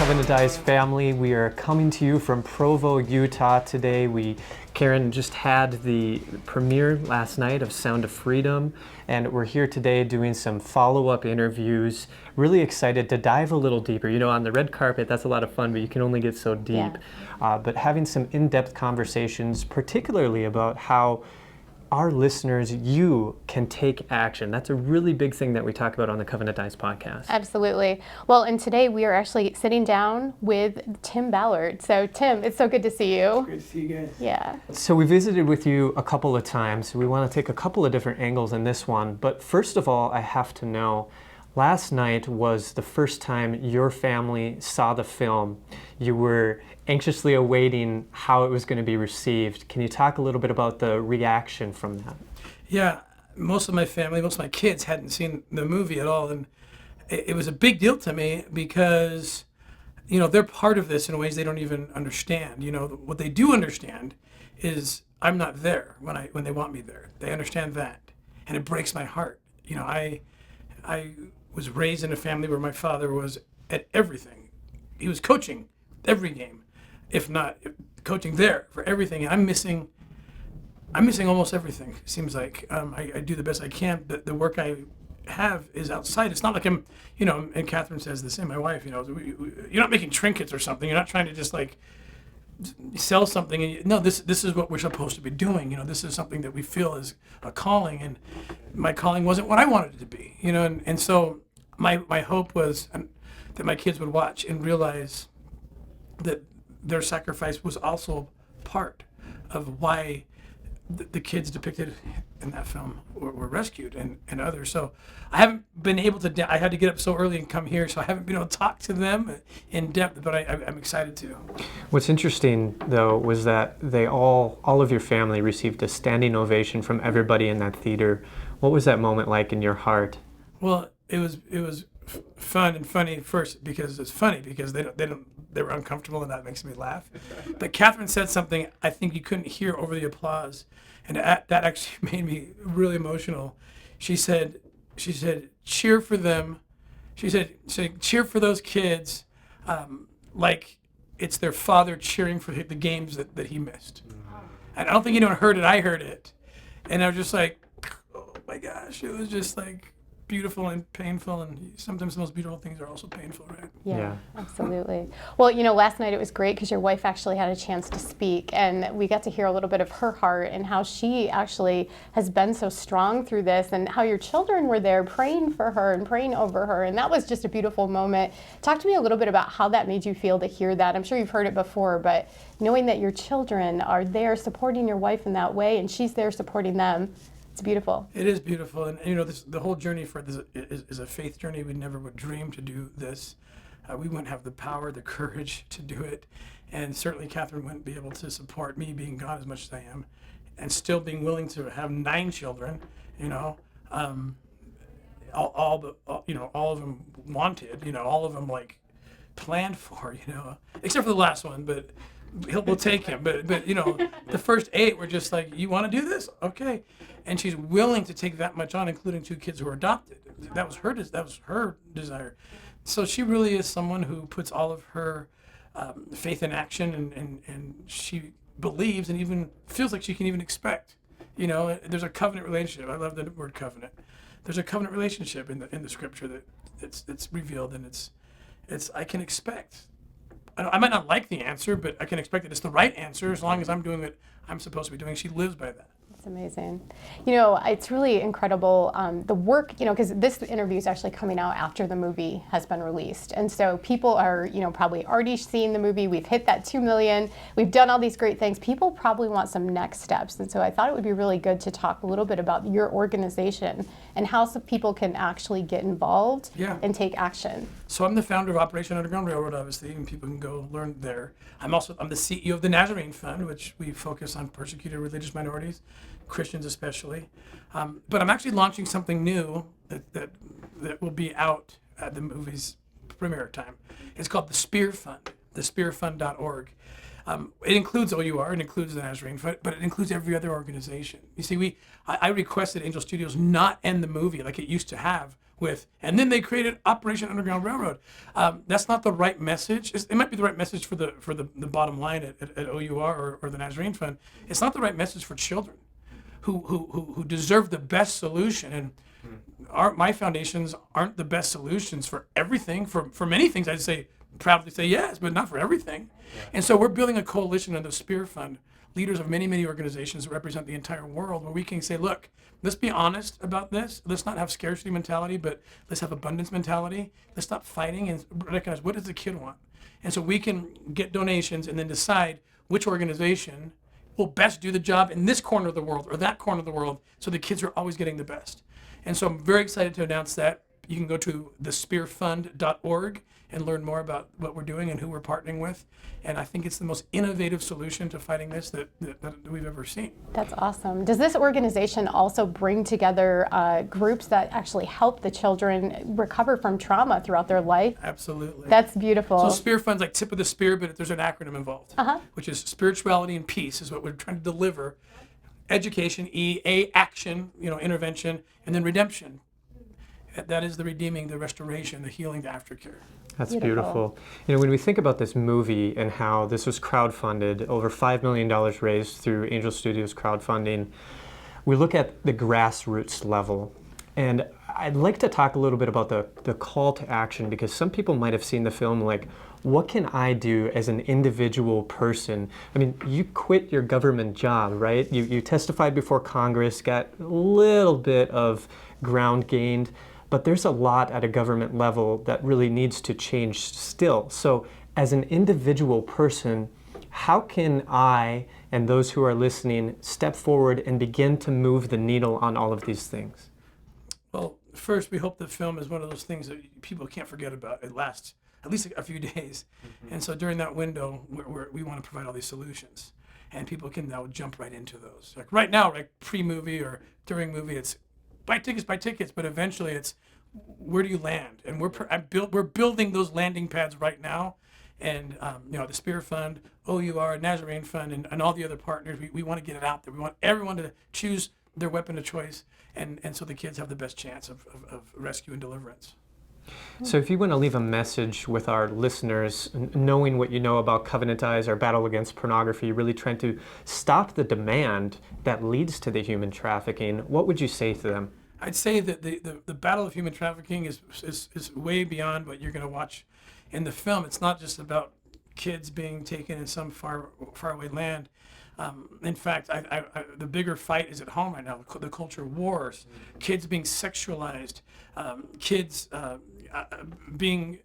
Covenant Eyes family. We are coming to you from Provo, Utah today. Karen just had the premiere last night of Sound of Freedom, and we're here today doing some follow-up interviews. Really excited to dive a little deeper. You know, on the red carpet, that's a lot of fun, but you can only get so deep. Yeah. But having some in-depth conversations, particularly about how our listeners, you can take action. That's a really big thing that we talk about on the Covenant Eyes podcast. Absolutely. Well, and today we are actually sitting down with Tim Ballard. So Tim, it's so good to see you. Good to see you guys. Yeah. So we visited with you a couple of times. We want to take a couple of different angles in this one. But first of all, I have to know, last night was the first time your family saw the film. You were anxiously awaiting how it was going to be received. Can you talk a little bit about the reaction from that? Yeah, most of my family, most of my kids hadn't seen the movie at all, and it was a big deal to me because, you know, they're part of this in ways they don't even understand. You know, what they do understand is I'm not there when they want me there. They understand that, and it breaks my heart. You know, I was raised in a family where my father was at everything. He was coaching every game, if not coaching there for everything. And I'm missing almost everything. It seems like I do the best I can. The work I have is outside. It's not like I'm, you know, and Catherine says the same, my wife, you know, you're not making trinkets or something. You're not trying to just like sell something. And no, this is what we're supposed to be doing. You know, this is something that we feel is a calling, and my calling wasn't what I wanted it to be, you know, and so my hope was that my kids would watch and realize that their sacrifice was also part of why the kids depicted in that film were rescued and others. So I haven't been able to, I had to get up so early and come here, so I haven't been able to talk to them in depth, but I'm excited to. What's interesting, though, was that they all of your family received a standing ovation from everybody in that theater. What was that moment like in your heart? Well, it was fun and funny first because it's funny because they were uncomfortable, and that makes me laugh. But Catherine said something I think you couldn't hear over the applause, and that actually made me really emotional. She said, cheer for them. She said, cheer for those kids, like it's their father cheering for the games that he missed. And I don't think anyone heard it. I heard it, and I was just like, oh my gosh, it was just like beautiful and painful, and sometimes the most beautiful things are also painful, right? Yeah, absolutely. Well, you know, last night it was great because your wife actually had a chance to speak, and we got to hear a little bit of her heart and how she actually has been so strong through this, and how your children were there praying for her and praying over her, and that was just a beautiful moment. Talk to me a little bit about how that made you feel to hear that. I'm sure you've heard it before, but knowing that your children are there supporting your wife in that way, and she's there supporting them, it's beautiful. It is beautiful, and you know, the whole journey for this is a faith journey. We never would dream to do this. We wouldn't have the power, the courage to do it, and certainly Catherine wouldn't be able to support me being gone as much as I am, and still being willing to have 9 children. You know, all of them wanted. You know, all of them like planned for. You know, except for the last one, but we'll take him. But you know, the first 8 were just like, you want to do this? Okay. And she's willing to take that much on, including 2 kids who are adopted. That was her desire. So she really is someone who puts all of her faith in action, and she believes and even feels like she can even expect. You know, there's a covenant relationship. I love the word covenant. There's a covenant relationship in the scripture that it's revealed, and it's I can expect. I might not like the answer, but I can expect that it's the right answer as long as I'm doing what I'm supposed to be doing. She lives by that. It's amazing. You know, it's really incredible, the work, you know, because this interview is actually coming out after the movie has been released. And so people are, you know, probably already seeing the movie. We've hit that 2 million. We've done all these great things. People probably want some next steps. And so I thought it would be really good to talk a little bit about your organization and how some people can actually get involved and take action. So I'm the founder of Operation Underground Railroad, obviously, and people can go learn there. I'm the CEO of the Nazarene Fund, which we focus on persecuted religious minorities, Christians especially. But I'm actually launching something new that will be out at the movie's premiere time. It's called the Spear Fund, thespearfund.org. It includes OUR, it includes the Nazarene, but it includes every other organization. You see, I requested Angel Studios not end the movie like it used to have with, and then they created Operation Underground Railroad. That's not the right message. It might be the right message for the bottom line at OUR or the Nazarene Fund. It's not the right message for children who deserve the best solution. And my foundations aren't the best solutions for everything. For many things, I'd proudly say yes, but not for everything. Yeah. And so we're building a coalition of the Spear Fund, leaders of many, many organizations that represent the entire world, where we can say, look, let's be honest about this. Let's not have scarcity mentality, but let's have abundance mentality. Let's stop fighting and recognize, what does the kid want? And so we can get donations and then decide which organization will best do the job in this corner of the world or that corner of the world, so the kids are always getting the best. And so I'm very excited to announce that. You can go to thespearfund.org and learn more about what we're doing and who we're partnering with. And I think it's the most innovative solution to fighting this that we've ever seen. That's awesome. Does this organization also bring together groups that actually help the children recover from trauma throughout their life? Absolutely. That's beautiful. So Spear Fund's like tip of the spear, but there's an acronym involved, which is spirituality and peace is what we're trying to deliver. Education, action, intervention, and then redemption. That is the redeeming, the restoration, the healing, the aftercare. That's beautiful. When we think about this movie and how this was crowdfunded, over $5 million raised through Angel Studios crowdfunding, we look at the grassroots level. And I'd like to talk a little bit about the call to action, because some people might have seen the film like, what can I do as an individual person? I mean, you quit your government job, right? You testified before Congress, got a little bit of ground gained, but there's a lot at a government level that really needs to change still. So as an individual person, how can I and those who are listening step forward and begin to move the needle on all of these things? Well, first, we hope the film is one of those things that people can't forget about. It lasts at least a few days. And so during that window, we want to provide all these solutions. And people can now jump right into those. Like right now, like pre-movie or during movie, it's buy tickets, but eventually it's where do you land? And we're building those landing pads right now. And the Spear Fund, OUR, Nazarene Fund, and all the other partners, we want to get it out there. We want everyone to choose their weapon of choice, and so the kids have the best chance of rescue and deliverance. So if you want to leave a message with our listeners, knowing what you know about Covenant Eyes, our battle against pornography, really trying to stop the demand that leads to the human trafficking, what would you say to them? I'd say that the battle of human trafficking is way beyond what you're going to watch in the film. It's not just about kids being taken in some far away land. In fact, the bigger fight is at home right now. The culture wars, kids being sexualized, kids being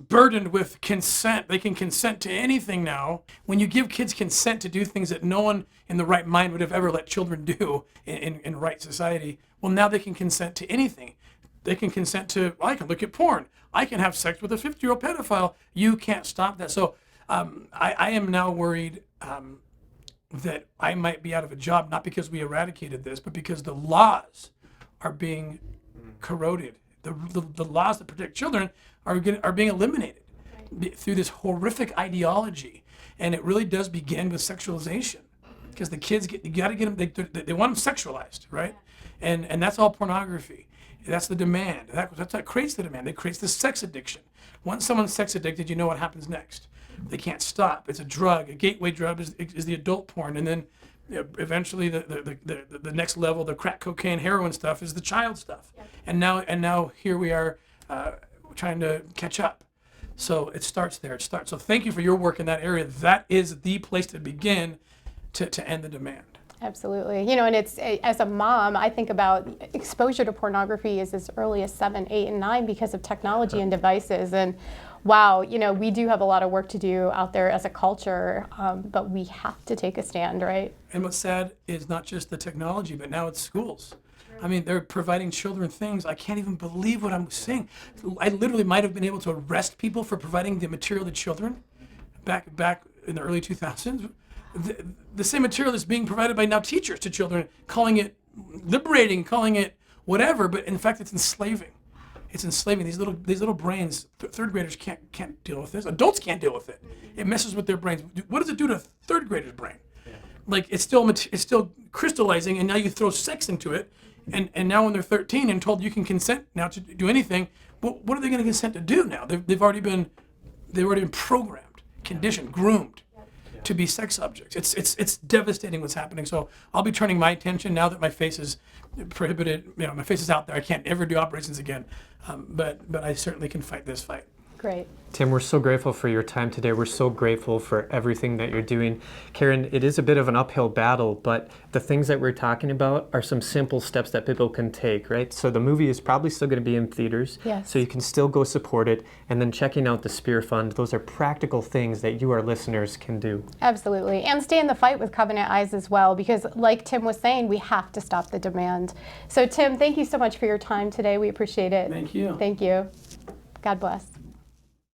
burdened with consent. They can consent to anything now. When you give kids consent to do things that no one in the right mind would have ever let children do in right society, well, now they can consent to anything. They can consent to, I can look at porn. I can have sex with a 50-year-old pedophile. You can't stop that. So I am now worried that I might be out of a job, not because we eradicated this, but because the laws are being corroded. The laws that protect children are being eliminated through this horrific ideology. And it really does begin with sexualization, because the kids you got to get them, they want them sexualized, right? And that's all pornography. That's the demand. That's what creates the demand. It creates the sex addiction. Once someone's sex addicted, you know what happens next. They can't stop. It's a drug. A gateway drug is the adult porn, and then eventually the next level, the crack cocaine, heroin stuff, is the child stuff. Yep. And now here we are trying to catch up. So it starts there. So thank you for your work in that area. That is the place to begin to end the demand. Absolutely. And it's, as a mom, I think about exposure to pornography is as early as 7, 8, and 9 because of technology and devices. And wow, we do have a lot of work to do out there as a culture, but we have to take a stand, right? And what's sad is not just the technology, but now it's schools. I mean, they're providing children things. I can't even believe what I'm seeing. I literally might have been able to arrest people for providing the material to children back in the early 2000s. The same material is being provided by now teachers to children, calling it liberating, calling it whatever, but in fact it's enslaving. it's enslaving. These little brains, third graders can't deal with this. Adults can't deal with it. It messes with their brains. What does it do to a third grader's brain? Like it's still crystallizing, and now you throw sex into it, and now when they're 13 and told you can consent now to do anything, what are they going to consent to do now? They've already been programmed, conditioned, groomed to be sex objects. It's devastating what's happening. So I'll be turning my attention now that my face is prohibited. My face is out there. I can't ever do operations again. But I certainly can fight this fight. Great. Tim, we're so grateful for your time today. We're so grateful for everything that you're doing. Karen, it is a bit of an uphill battle, but the things that we're talking about are some simple steps that people can take, right? So the movie is probably still going to be in theaters, Yes. so you can still go support it. And then checking out the Spear Fund, those are practical things that you, our listeners, can do. Absolutely. And stay in the fight with Covenant Eyes as well, because like Tim was saying, we have to stop the demand. So Tim, thank you so much for your time today. We appreciate it. Thank you. Thank you. God bless.